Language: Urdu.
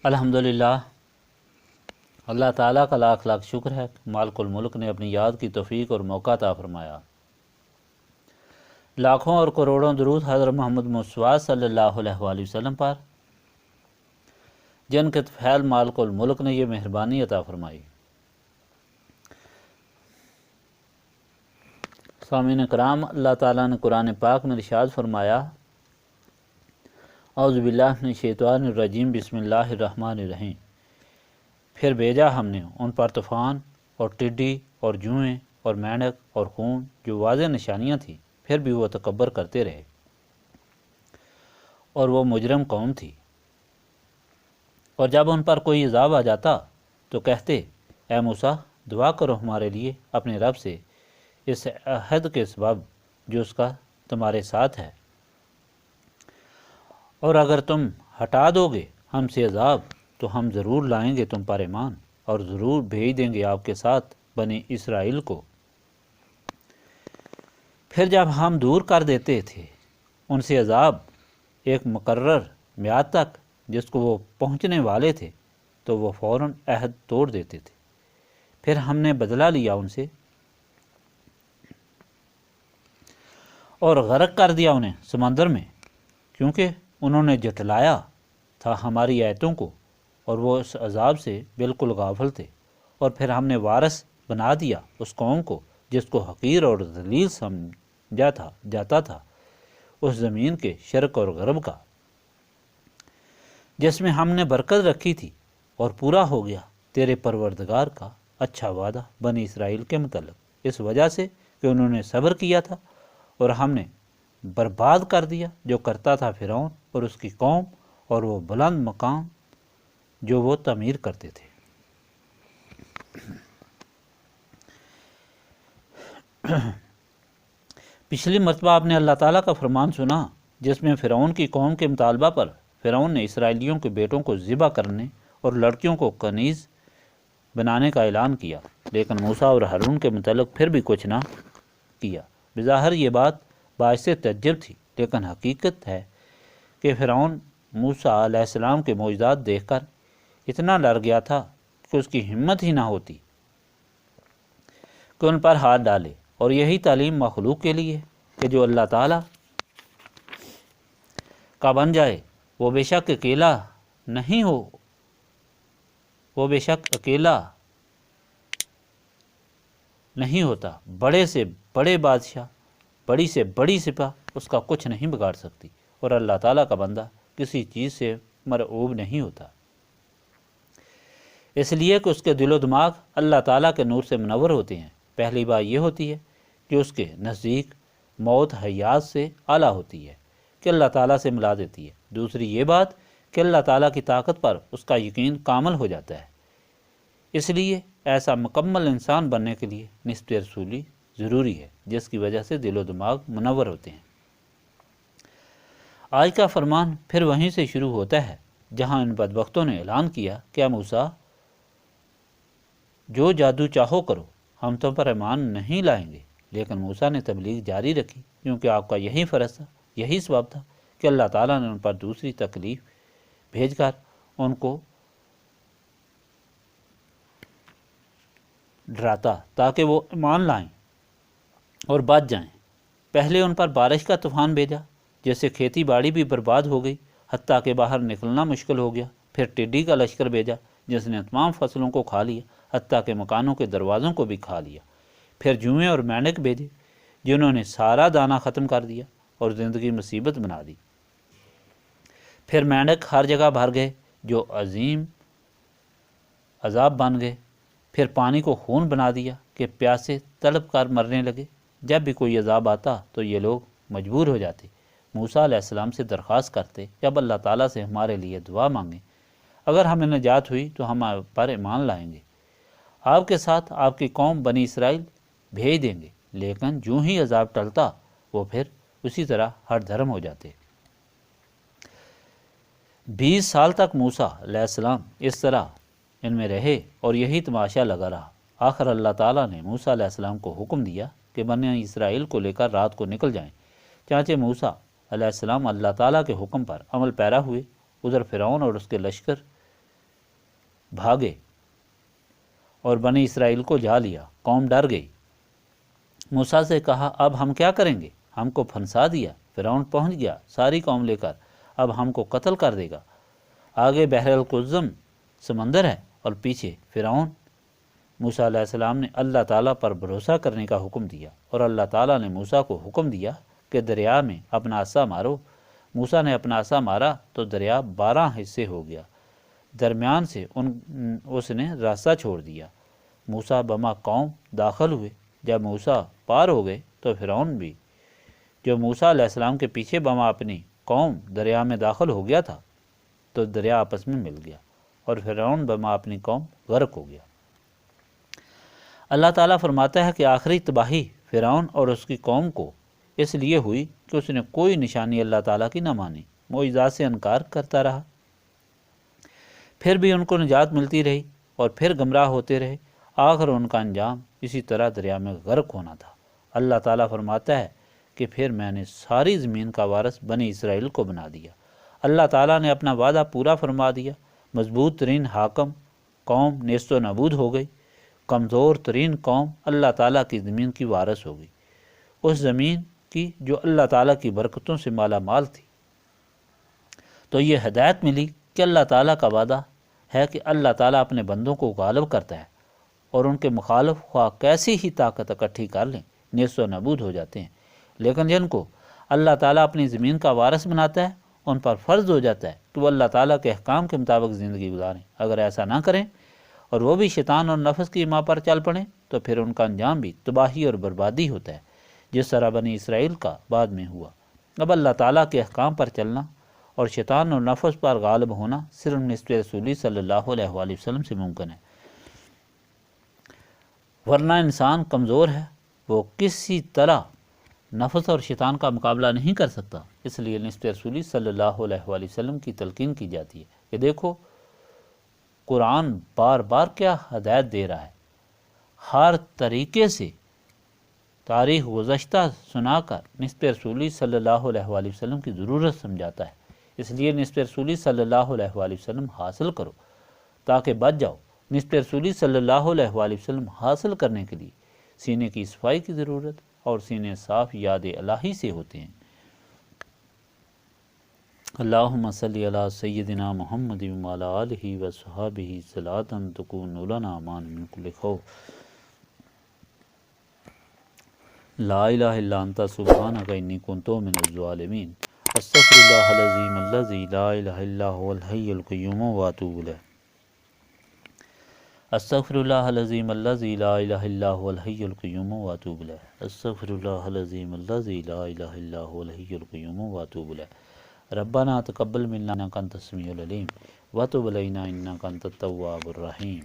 الحمدللہ، اللہ تعالیٰ کا لاکھ لاکھ شکر ہے کہ مالک الملک نے اپنی یاد کی توفیق اور موقع عطا فرمایا۔ لاکھوں اور کروڑوں درود حضرت محمد مصطفیٰ صلی اللہ علیہ وآلہ وسلم پر، جن کے فعل مالک الملک نے یہ مہربانی عطا فرمائی۔ سامعین کرام، اللہ تعالیٰ نے قرآن پاک میں ارشاد فرمایا، اعوذ باللہ من الشیطان الرجیم، بسم اللہ الرحمن الرحیم۔ پھر بھیجا ہم نے ان پر طوفان اور ٹڈی اور جوئیں اور مینڈک اور خون جو واضح نشانیاں تھیں، پھر بھی وہ تکبر کرتے رہے اور وہ مجرم قوم تھی۔ اور جب ان پر کوئی عذاب آ جاتا تو کہتے، اے موسیٰ، دعا کرو ہمارے لیے اپنے رب سے اس عہد کے سبب جو اس کا تمہارے ساتھ ہے، اور اگر تم ہٹا دو گے ہم سے عذاب تو ہم ضرور لائیں گے تم پر ایمان، اور ضرور بھیج دیں گے آپ کے ساتھ بنی اسرائیل کو۔ پھر جب ہم دور کر دیتے تھے ان سے عذاب ایک مقرر میعاد تک جس کو وہ پہنچنے والے تھے، تو وہ فوراً عہد توڑ دیتے تھے۔ پھر ہم نے بدلہ لیا ان سے اور غرق کر دیا انہیں سمندر میں، کیونکہ انہوں نے جھٹلایا تھا ہماری آیتوں کو، اور وہ اس عذاب سے بالکل غافل تھے۔ اور پھر ہم نے وارث بنا دیا اس قوم کو جس کو حقیر اور ذلیل سمجھا جاتا تھا، اس زمین کے شرق اور غرب کا، جس میں ہم نے برکت رکھی تھی، اور پورا ہو گیا تیرے پروردگار کا اچھا وعدہ بنی اسرائیل کے متعلق، اس وجہ سے کہ انہوں نے صبر کیا تھا۔ اور ہم نے برباد کر دیا جو کرتا تھا فرعون اور اس کی قوم، اور وہ بلند مقام جو وہ تعمیر کرتے تھے۔ پچھلی مرتبہ آپ نے اللہ تعالیٰ کا فرمان سنا جس میں فرعون کی قوم کے مطالبہ پر فرعون نے اسرائیلیوں کے بیٹوں کو ذبح کرنے اور لڑکیوں کو کنیز بنانے کا اعلان کیا، لیکن موسیٰ اور ہارون کے متعلق پھر بھی کچھ نہ کیا۔ بظاہر یہ بات باعث تعجب تھی، لیکن حقیقت ہے کہ فرعون موسیٰ علیہ السلام کے معجزات دیکھ کر اتنا ڈر گیا تھا کہ اس کی ہمت ہی نہ ہوتی کہ ان پر ہاتھ ڈالے۔ اور یہی تعلیم مخلوق کے لیے کہ جو اللہ تعالیٰ کا بن جائے وہ بے شک اکیلا نہیں ہوتا، بڑے سے بڑے بادشاہ، بڑی سے بڑی سپاہ اس کا کچھ نہیں بگاڑ سکتی، اور اللہ تعالیٰ کا بندہ کسی چیز سے مرعوب نہیں ہوتا، اس لیے کہ اس کے دل و دماغ اللہ تعالیٰ کے نور سے منور ہوتے ہیں۔ پہلی بات یہ ہوتی ہے کہ اس کے نزدیک موت حیات سے اعلیٰ ہوتی ہے کہ اللہ تعالیٰ سے ملا دیتی ہے۔ دوسری یہ بات کہ اللہ تعالیٰ کی طاقت پر اس کا یقین کامل ہو جاتا ہے۔ اس لیے ایسا مکمل انسان بننے کے لیے نسبت رسولی ضروری ہے، جس کی وجہ سے دل و دماغ منور ہوتے ہیں۔ آج کا فرمان پھر وہیں سے شروع ہوتا ہے جہاں ان بدبختوں نے اعلان کیا کہ اے موسیٰ، جو جادو چاہو کرو، ہم تم پر ایمان نہیں لائیں گے۔ لیکن موسیٰ نے تبلیغ جاری رکھی، کیونکہ آپ کا یہی فرض تھا، یہی سبب تھا کہ اللہ تعالیٰ نے ان پر دوسری تکلیف بھیج کر ان کو ڈراتا تاکہ وہ ایمان لائیں اور بچ جائیں۔ پہلے ان پر بارش کا طوفان بھیجا جس سے کھیتی باڑی بھی برباد ہو گئی، حتیٰ کہ باہر نکلنا مشکل ہو گیا۔ پھر ٹڈی کا لشکر بھیجا جس نے تمام فصلوں کو کھا لیا، حتیٰ کہ مکانوں کے دروازوں کو بھی کھا لیا۔ پھر جوئیں اور مینڈک بھیجے جنہوں نے سارا دانہ ختم کر دیا اور زندگی مصیبت بنا دی۔ پھر مینڈک ہر جگہ بھر گئے جو عظیم عذاب بن گئے۔ پھر پانی کو خون بنا دیا کہ پیاسے تڑپ کر مرنے لگے۔ جب بھی کوئی عذاب آتا تو یہ لوگ مجبور ہو جاتے، موسیٰ علیہ السلام سے درخواست کرتے کہ اب اللہ تعالیٰ سے ہمارے لیے دعا مانگیں، اگر ہمیں نجات ہوئی تو ہم آپ پر ایمان لائیں گے، آپ کے ساتھ آپ کی قوم بنی اسرائیل بھیج دیں گے۔ لیکن جو ہی عذاب ٹلتا وہ پھر اسی طرح ہٹ دھرم ہو جاتے۔ 20 سال تک موسیٰ علیہ السلام اس طرح ان میں رہے اور یہی تماشا لگا رہا۔ آخر اللہ تعالیٰ نے موسیٰ علیہ السلام کو حکم دیا کہ بنی اسرائیل کو لے کر رات کو نکل جائیں۔ چانچہ موسیٰ علیہ السلام اللہ تعالیٰ کے حکم پر عمل پیرا ہوئے۔ ادھر فرعون اور اس کے لشکر بھاگے اور بنی اسرائیل کو جا لیا۔ قوم ڈر گئی۔ موسیٰ سے کہا اب ہم کیا کریں گے؟ ہم کو پھنسا دیا، فرعون پہنچ گیا ساری قوم لے کر، اب ہم کو قتل کر دے گا۔ آگے بحر القلزم سمندر ہے اور پیچھے فرعون۔ موسیٰ علیہ السلام نے اللہ تعالیٰ پر بھروسہ کرنے کا حکم دیا، اور اللہ تعالیٰ نے موسیٰ کو حکم دیا کہ دریا میں اپنا عصا مارو۔ موسیٰ نے اپنا عصا مارا تو دریا 12 حصے ہو گیا، درمیان سے اس نے راستہ چھوڑ دیا۔ موسیٰ بما قوم داخل ہوئے۔ جب موسیٰ پار ہو گئے تو فرعون بھی، جو موسیٰ علیہ السلام کے پیچھے بما اپنی قوم دریا میں داخل ہو گیا تھا، تو دریا آپس میں مل گیا اور فرعون بما اپنی قوم غرق ہو گیا۔ اللہ تعالیٰ فرماتا ہے کہ آخری تباہی فرعون اور اس کی قوم کو اس لیے ہوئی کہ اس نے کوئی نشانی اللہ تعالیٰ کی نہ مانی، معجزات سے انکار کرتا رہا۔ پھر بھی ان کو نجات ملتی رہی اور پھر گمراہ ہوتے رہے، آخر ان کا انجام اسی طرح دریا میں غرق ہونا تھا۔ اللہ تعالیٰ فرماتا ہے کہ پھر میں نے ساری زمین کا وارث بنی اسرائیل کو بنا دیا۔ اللہ تعالیٰ نے اپنا وعدہ پورا فرما دیا۔ مضبوط ترین حاکم قوم نیست و نابود ہو گئی، کمزور ترین قوم اللہ تعالیٰ کی زمین کی وارث ہو گئی، اس زمین کی جو اللہ تعالیٰ کی برکتوں سے مالا مال تھی۔ تو یہ ہدایت ملی کہ اللہ تعالیٰ کا وعدہ ہے کہ اللہ تعالیٰ اپنے بندوں کو غالب کرتا ہے، اور ان کے مخالف خواہ کیسی ہی طاقت اکٹھی کر لیں نیست و نابود ہو جاتے ہیں۔ لیکن جن کو اللہ تعالیٰ اپنی زمین کا وارث بناتا ہے، ان پر فرض ہو جاتا ہے کہ وہ اللہ تعالیٰ کے احکام کے مطابق زندگی گزاریں۔ اگر ایسا نہ کریں اور وہ بھی شیطان اور نفس کی ماں پر چل پڑیں تو پھر ان کا انجام بھی تباہی اور بربادی ہوتا ہے، جس طرح بنی اسرائیل کا بعد میں ہوا۔ اب اللہ تعالیٰ کے احکام پر چلنا اور شیطان اور نفس پر غالب ہونا صرف نسبت رسولی صلی اللہ علیہ وآلہ وسلم سے ممکن ہے، ورنہ انسان کمزور ہے، وہ کسی طرح نفس اور شیطان کا مقابلہ نہیں کر سکتا۔ اس لیے نسبت رسولی صلی اللہ علیہ وآلہ وسلم کی تلقین کی جاتی ہے کہ دیکھو قرآن بار بار کیا ہدایت دے رہا ہے، ہر طریقے سے تاریخ گزشتہ سنا کر نسبت رسولی صلی اللہ علیہ وآلہ وسلم کی ضرورت سمجھاتا ہے۔ اس لیے نسبت رسولی صلی اللہ علیہ وآلہ وسلم حاصل کرو تاکہ بچ جاؤ۔ نسبت رسولی صلی اللہ علیہ وآلہ وسلم حاصل کرنے کے لیے سینے کی صفائی کی ضرورت، اور سینے صاف یاد الہی سے ہوتے ہیں۔ اللہم صلی علی سیدنا محمد وعلی آلہ وصحبہ صلاۃ تکون لنا امان من کل خوف۔ لا الہ الا انت سبحانک انی کنت من الظالمین۔ استغفر اللہ العظیم الذی لا الہ الا هو الحی القیوم واتوب الیہ۔ استغفر اللہ العظیم الذی لا الہ الا هو الحی القیوم واتوب الیہ۔ استغفر اللہ العظیم الذی لا الہ الا هو الحی القیوم واتوب الیہ۔ ربنا تقبل منا انک انت السمیع العلیم وتب علینا انک انت التواب الرحیم۔